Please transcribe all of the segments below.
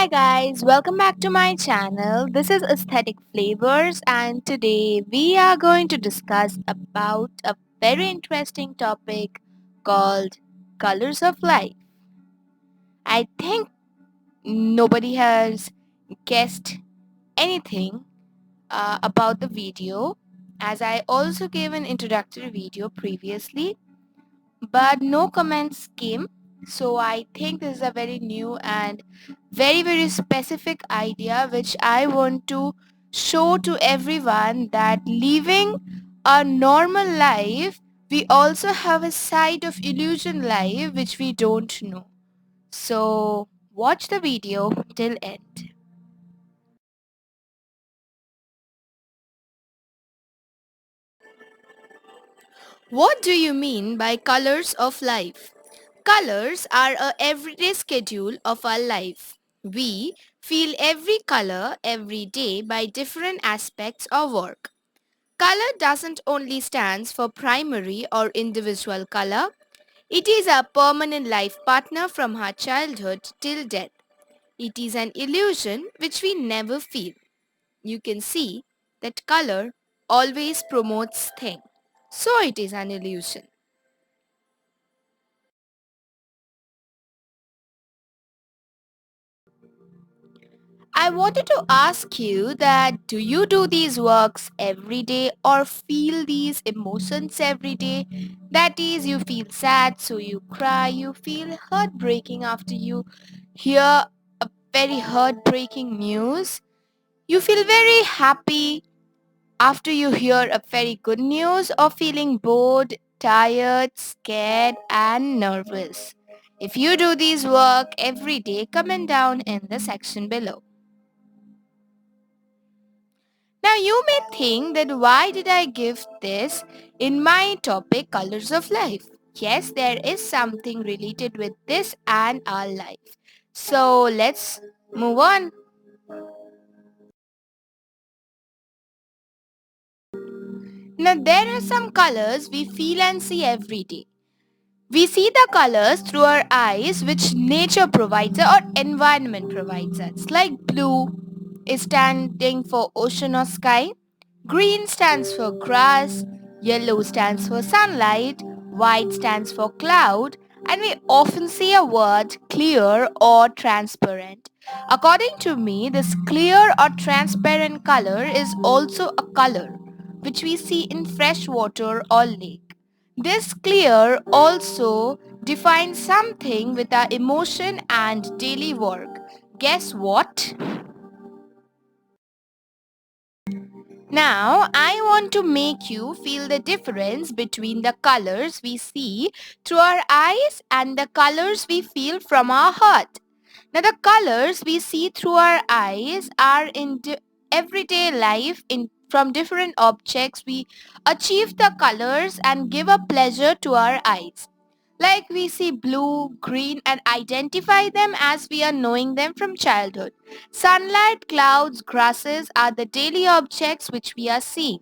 Hi guys, welcome back to my channel. This is Aesthetic Flavors and today we are going to discuss about a very interesting topic called colors of life. I think nobody has guessed anything about the video as I also gave an introductory video previously, but no comments came. So I think this is a very new and very specific idea which I want to show to everyone that living a normal life, we also have a side of illusion life which we don't know. So watch the video till end. What do you mean by colors of life? Colors are a everyday schedule of our life. We feel every color every day by different aspects of work. Color doesn't only stands for primary or individual color. It is a permanent life partner from our childhood till death. It is an illusion which we never feel. You can see that color always promotes thing. So it is an illusion. I wanted to ask you that do you do these works every day or feel these emotions every day? That is, you feel sad, so you cry, you feel heartbreaking after you hear a very heartbreaking news. You feel very happy after you hear a very good news or feeling bored, tired, scared and nervous. If you do these work every day, comment down in the section below. Now you may think that why did I give this in my topic colors of life? Yes, there is something related with this and our life. So let's move on. Now there are some colors we feel and see every day. We see the colors through our eyes which nature provides or environment provides us. Like blue is standing for ocean or sky. Green stands for grass, yellow stands for sunlight, white stands for cloud, and we often see a word clear or transparent. According to me, this clear or transparent color is also a color which we see in fresh water or lake. This clear also defines something with our emotion and daily work. Guess what? Now, I want to make you feel the difference between the colors we see through our eyes and the colors we feel from our heart. Now, the colors we see through our eyes are in everyday life from different objects. We achieve the colors and give a pleasure to our eyes. Like we see blue, green and identify them as we are knowing them from childhood. Sunlight, clouds, grasses are the daily objects which we are seeing.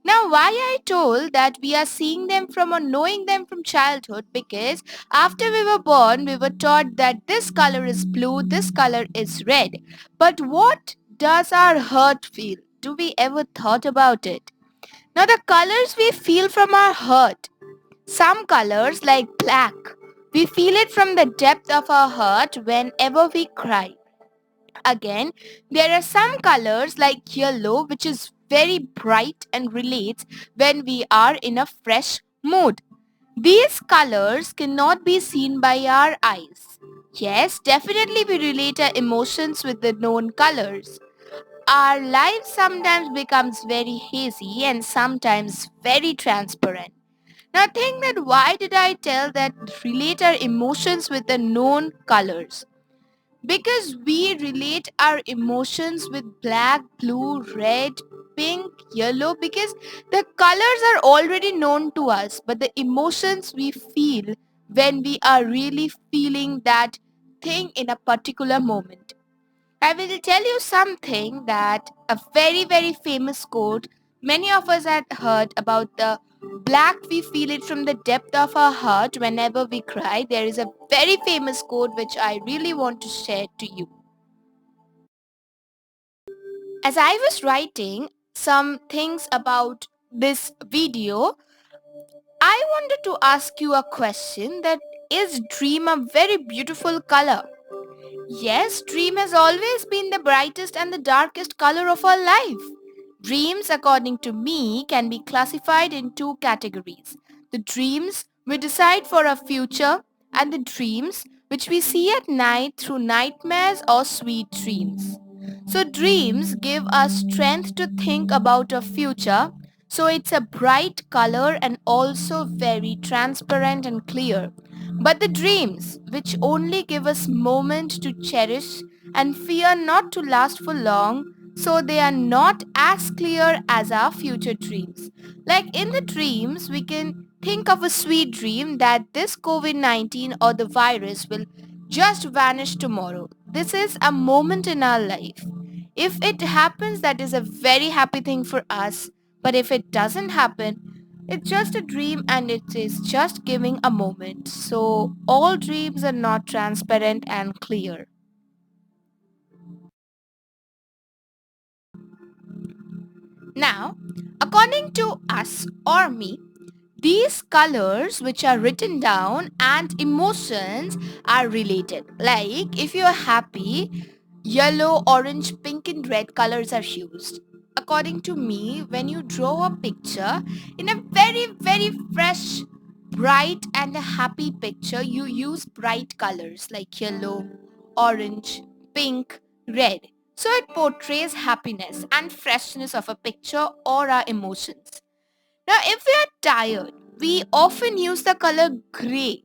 Now why I told that we are seeing them from or knowing them from childhood because after we were born we were taught that this color is blue, this color is red. But what does our heart feel? Do we ever thought about it? Now the colors we feel from our heart, some colors like black, we feel it from the depth of our heart whenever we cry. Again, there are some colors like yellow which is very bright and relates when we are in a fresh mood. These colors cannot be seen by our eyes. Yes, definitely we relate our emotions with the known colors. Our life sometimes becomes very hazy and sometimes very transparent. Now think that why did I tell that relate our emotions with the known colors? Because we relate our emotions with black, blue, red, pink, yellow because the colors are already known to us but the emotions we feel when we are really feeling that thing in a particular moment. I will tell you something that a very famous quote many of us had heard about the black we feel it from the depth of our heart whenever we cry. There is a very famous quote which I really want to share to you. As I was writing some things about this video, I wanted to ask you a question, that is dream a very beautiful color? Yes, dream has always been the brightest and the darkest color of our life. Dreams, according to me, can be classified in two categories. The dreams we decide for our future, and the dreams which we see at night through nightmares or sweet dreams. So dreams give us strength to think about our future. So it's a bright color and also very transparent and clear. But the dreams, which only give us moment to cherish and fear not to last for long, so they are not as clear as our future dreams. Like in the dreams, we can think of a sweet dream that this COVID-19 or the virus will just vanish tomorrow. This is a moment in our life. If it happens, that is a very happy thing for us. But if it doesn't happen, it's just a dream and it is just giving a moment. So all dreams are not transparent and clear. Now, according to us or me, these colors which are written down and emotions are related. Like if you are happy, yellow, orange, pink and red colors are used. According to me, when you draw a picture in a very fresh, bright and a happy picture, you use bright colors like yellow, orange, pink, red. So it portrays happiness and freshness of a picture or our emotions. Now, if we are tired, we often use the color gray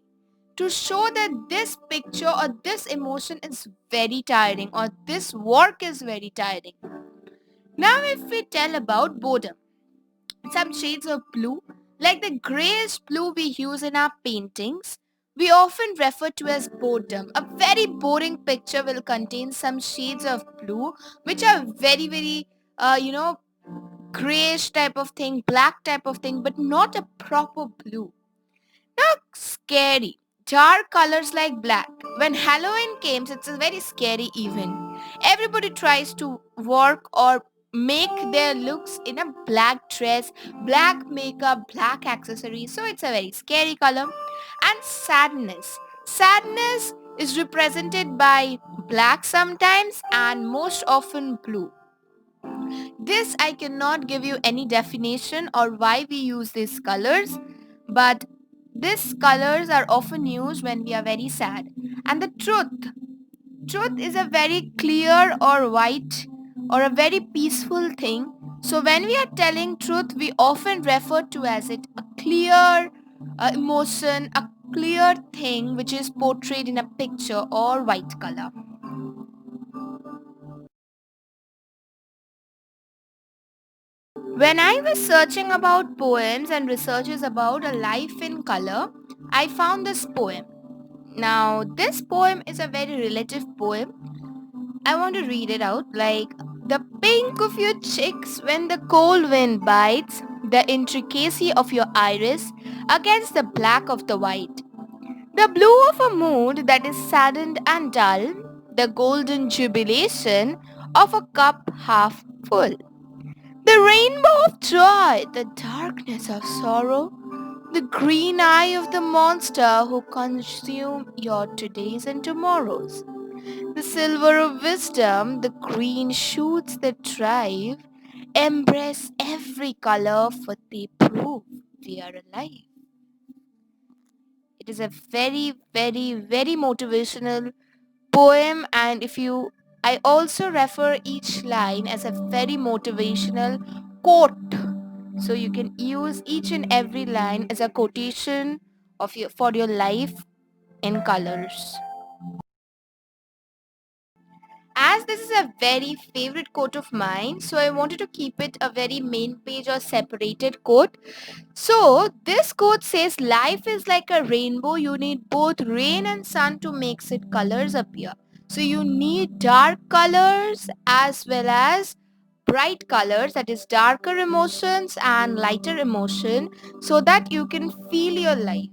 to show that this picture or this emotion is very tiring or this work is very tiring. Now, if we tell about boredom, some shades of blue, like the grayish blue we use in our paintings, we often refer to as boredom. A very boring picture will contain some shades of blue which are very, grayish type of thing, black type of thing, but not a proper blue. Now, scary. Dark colors like black. When Halloween comes, it's a very scary event. Everybody tries to work or make their looks in a black dress, black makeup, black accessories. So it's a very scary color. And sadness. Sadness is represented by black sometimes and most often blue. This I cannot give you any definition or why we use these colors, but these colors are often used when we are very sad. And the truth is a very clear or white or a very peaceful thing. So when we are telling truth, we often refer to as it a clear emotion, a clear thing which is portrayed in a picture or white color. When I was searching about poems and researches about a life in color, I found this poem. Now, this poem is a very relative poem. I want to read it out like the pink of your cheeks when the cold wind bites, the intricacy of your iris against the black of the white, the blue of a mood that is saddened and dull, the golden jubilation of a cup half full. The rainbow of joy, the darkness of sorrow, the green eye of the monster who consume your todays and tomorrows. The silver of wisdom, the green shoots that drive, embrace every color for they prove we are alive. It is a very motivational poem, and if you I also refer each line as a very motivational quote, so you can use each and every line as a quotation of your for your life in colors. As this is a very favorite quote of mine, so I wanted to keep it a very main page or separated quote. So this quote says life is like a rainbow. You need both rain and sun to make its colors appear. So you need dark colors as well as bright colors, that is darker emotions and lighter emotion, so that you can feel your life.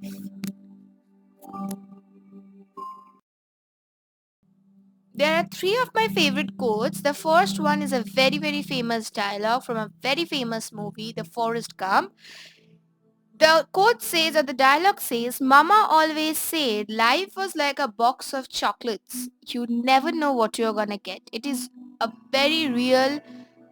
There are three of my favorite quotes. The first one is a very, very famous dialogue from a very famous movie, The Forrest Gump. The quote says, or the dialogue says, Mama always said life was like a box of chocolates. You never know what you're gonna get. It is a very real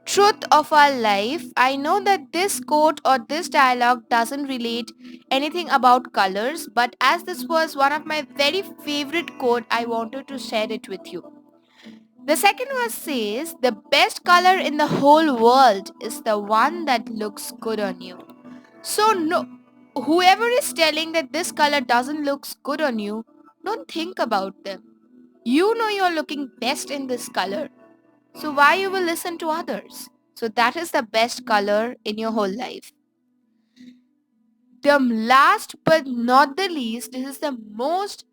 truth of our life. I know that this quote or this dialogue doesn't relate anything about colors, but as this was one of my very favorite quote, I wanted to share it with you. The second one says, the best color in the whole world is the one that looks good on you. So no, whoever is telling that this color doesn't looks good on you, don't think about them. You know you're looking best in this color. So why you will listen to others? So that is the best color in your whole life. The last but not the least, this is the most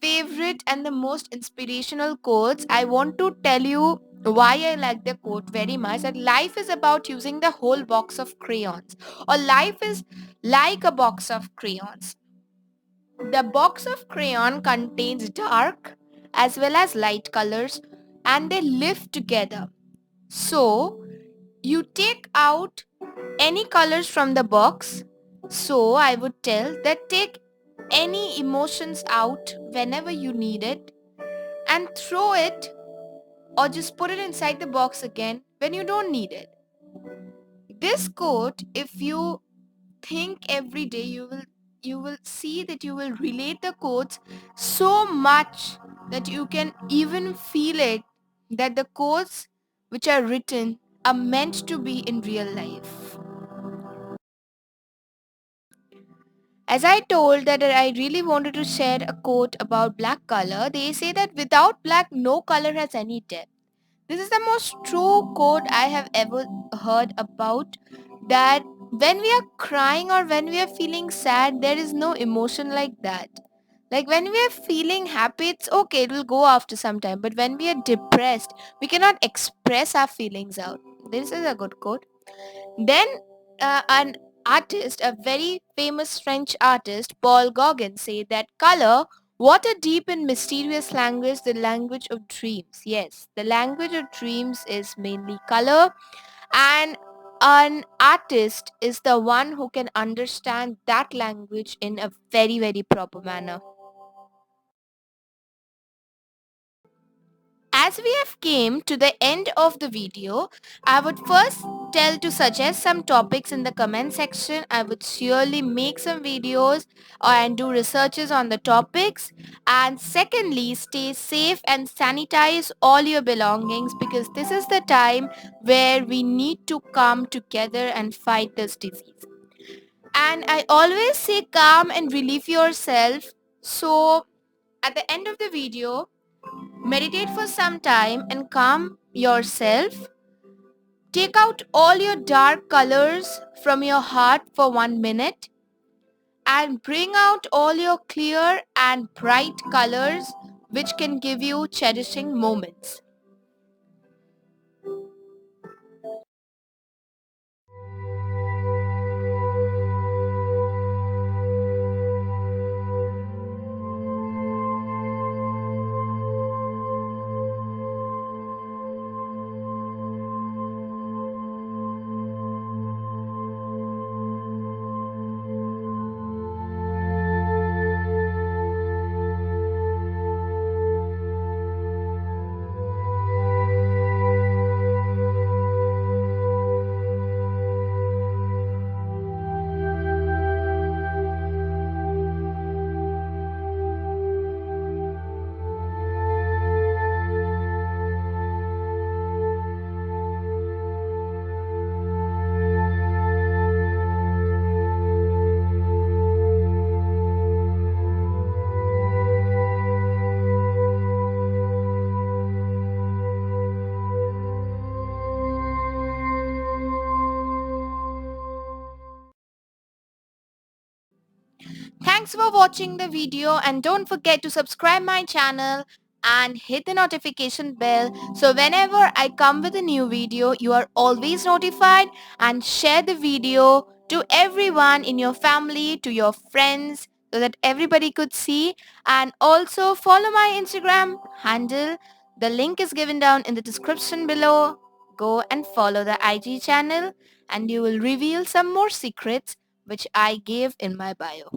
favorite and the most inspirational quotes. I want to tell you why I like the quote very much, that life is about using the whole box of crayons, or life is like a box of crayons. The box of crayon contains dark as well as light colors, and they live together. So you take out any colors from the box. So I would tell that take any emotions out whenever you need it and throw it, or just put it inside the box again when you don't need it. This quote, if you think every day, you will see that you will relate the quotes so much that you can even feel it, that the quotes which are written are meant to be in real life. As I told that I really wanted to share a quote about black color, they say that without black, no color has any depth. This is the most true quote I have ever heard about, that when we are crying or when we are feeling sad, there is no emotion like that. Like when we are feeling happy, it's okay, it will go after some time. But when we are depressed, we cannot express our feelings out. This is a good quote. Then an artist, a very famous French artist, Paul Gauguin, said that color, what a deep and mysterious language, the language of dreams. Yes, the language of dreams is mainly color, and an artist is the one who can understand that language in a very, very proper manner. As we have came to the end of the video, I would first tell to suggest some topics in the comment section. I would surely make some videos and do researches on the topics. And secondly, stay safe and sanitize all your belongings, because this is the time where we need to come together and fight this disease. And I always say calm and relieve yourself. So at the end of the video, meditate for some time and calm yourself. Take out all your dark colors from your heart for 1 minute and bring out all your clear and bright colors which can give you cherishing moments. Thanks for watching the video, and don't forget to subscribe my channel and hit the notification bell, so whenever I come with a new video, you are always notified. And share the video to everyone in your family, to your friends, so that everybody could see. And also follow my Instagram handle The link is given down in the description below. Go and follow the IG channel and you will reveal some more secrets which I gave in my bio.